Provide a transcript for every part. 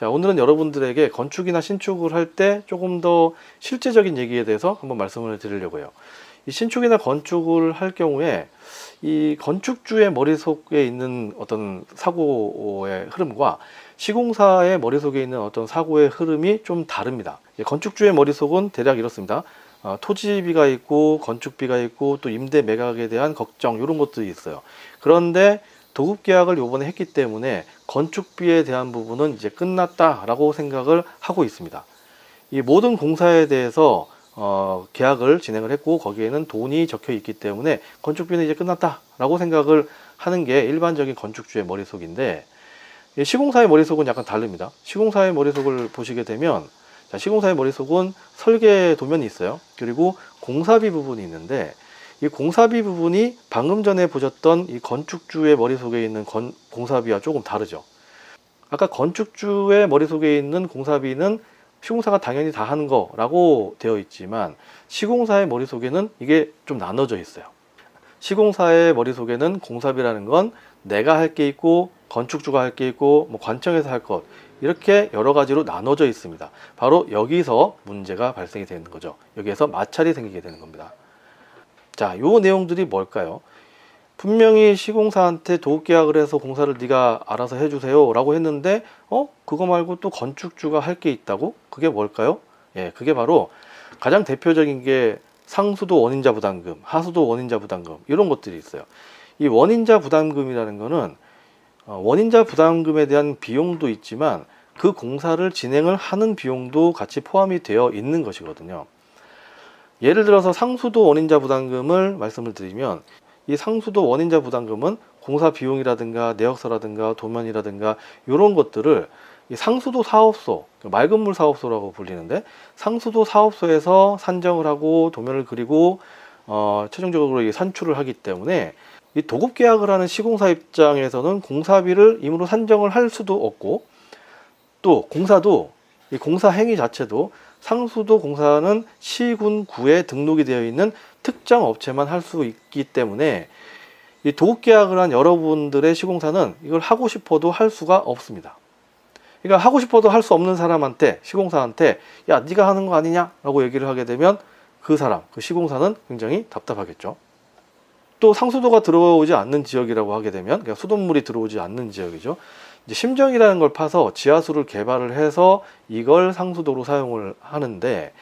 자, 오늘은 여러분들에게 건축이나 신축을 할 때 조금 더 실제적인 얘기에 대해서 한번 말씀을 드리려고 해요. 이 신축이나 건축을 할 경우에 이 건축주의 머릿속에 있는 어떤 사고의 흐름과 시공사의 머릿속에 있는 어떤 사고의 흐름이 좀 다릅니다. 건축주의 머릿속은 대략 이렇습니다. 토지비가 있고 건축비가 있고 또 임대 매각에 대한 걱정 이런 것들이 있어요. 그런데 도급계약을 요번에 했기 때문에 건축비에 대한 부분은 이제 끝났다라고 생각을 하고 있습니다. 이 모든 공사에 대해서 계약을 진행을 했고 거기에는 돈이 적혀 있기 때문에 건축비는 이제 끝났다라고 생각을 하는 게 일반적인 건축주의 머릿속인데, 시공사의 머릿속은 약간 다릅니다. 시공사의 머릿속을 보시게 되면, 자, 시공사의 머릿속은 설계 도면이 있어요. 그리고 공사비 부분이 있는데, 이 공사비 부분이 방금 전에 보셨던 이 건축주의 머릿속에 있는 공사비와 조금 다르죠. 아까 건축주의 머릿속에 있는 공사비는 시공사가 당연히 다 하는 거라고 되어 있지만, 시공사의 머릿속에는 이게 좀 나눠져 있어요. 시공사의 머릿속에는 공사비라는 건 내가 할 게 있고 건축주가 할 게 있고 뭐 관청에서 할 것, 이렇게 여러 가지로 나눠져 있습니다. 바로 여기서 문제가 발생이 되는 거죠. 여기에서 마찰이 생기게 되는 겁니다. 자, 요 내용들이 뭘까요? 분명히 시공사한테 도급계약을 해서 공사를 네가 알아서 해주세요 라고 했는데, 그거 말고 또 건축주가 할 게 있다고? 그게 뭘까요? 예, 그게 바로 가장 대표적인 게 상수도 원인자 부담금, 하수도 원인자 부담금, 이런 것들이 있어요. 이 원인자 부담금이라는 거는 원인자 부담금에 대한 비용도 있지만 그 공사를 진행을 하는 비용도 같이 포함이 되어 있는 것이거든요. 예를 들어서 상수도 원인자 부담금을 말씀을 드리면, 이 상수도 원인자 부담금은 공사 비용이라든가 내역서라든가 도면이라든가 이런 것들을 이 상수도 사업소, 맑은물 사업소라고 불리는데, 상수도 사업소에서 산정을 하고 도면을 그리고 최종적으로 산출을 하기 때문에 이 도급계약을 하는 시공사 입장에서는 공사비를 임의로 산정을 할 수도 없고, 또 공사도, 이 공사 행위 자체도 상수도 공사는 시군 구에 등록이 되어 있는 특정 업체만 할 수 있기 때문에 이 도급계약을 한 여러분들의 시공사는 이걸 하고 싶어도 할 수가 없습니다. 그러니까 하고 싶어도 할 수 없는 사람한테, 시공사한테 야, 네가 하는 거 아니냐 라고 얘기를 하게 되면 그 사람, 그 시공사는 굉장히 답답하겠죠. 또 상수도가 들어오지 않는 지역이라고 하게 되면, 그러니까 수돗물이 들어오지 않는 지역이죠. 이제 심정이라는 걸 파서 지하수를 개발을 해서 이걸 상수도로 사용을 하는데,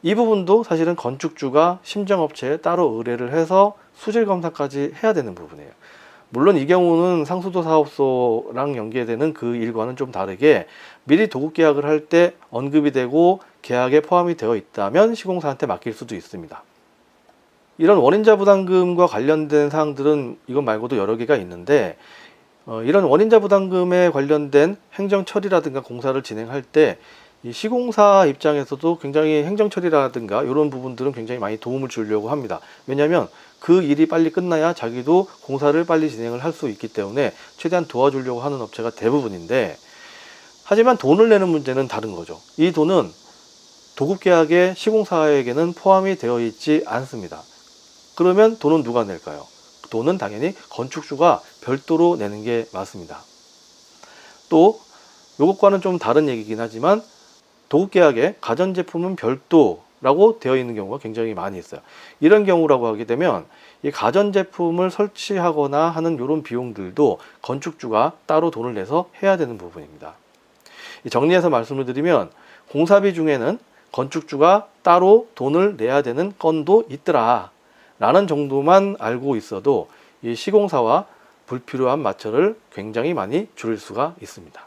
이 부분도 사실은 건축주가 심정업체에 따로 의뢰를 해서 수질 검사까지 해야 되는 부분이에요. 물론 이 경우는 상수도 사업소랑 연계되는 그 일과는 좀 다르게 미리 도급계약을 할 때 언급이 되고 계약에 포함이 되어 있다면 시공사한테 맡길 수도 있습니다. 이런 원인자 부담금과 관련된 사항들은 이것 말고도 여러 개가 있는데, 이런 원인자 부담금에 관련된 행정 처리라든가 공사를 진행할 때 이 시공사 입장에서도 굉장히 행정 처리라든가 이런 부분들은 굉장히 많이 도움을 주려고 합니다. 왜냐하면 그 일이 빨리 끝나야 자기도 공사를 빨리 진행을 할 수 있기 때문에 최대한 도와주려고 하는 업체가 대부분인데, 하지만 돈을 내는 문제는 다른 거죠. 이 돈은 도급계약에 시공사에게는 포함이 되어 있지 않습니다. 그러면 돈은 누가 낼까요? 돈은 당연히 건축주가 별도로 내는 게 맞습니다. 또 이것과는 좀 다른 얘기긴 하지만 도급계약에 가전제품은 별도라고 되어 있는 경우가 굉장히 많이 있어요. 이런 경우라고 하게 되면 이 가전제품을 설치하거나 하는 이런 비용들도 건축주가 따로 돈을 내서 해야 되는 부분입니다. 정리해서 말씀을 드리면, 공사비 중에는 건축주가 따로 돈을 내야 되는 건도 있더라 라는 정도만 알고 있어도 이 시공사와 불필요한 마찰을 굉장히 많이 줄일 수가 있습니다.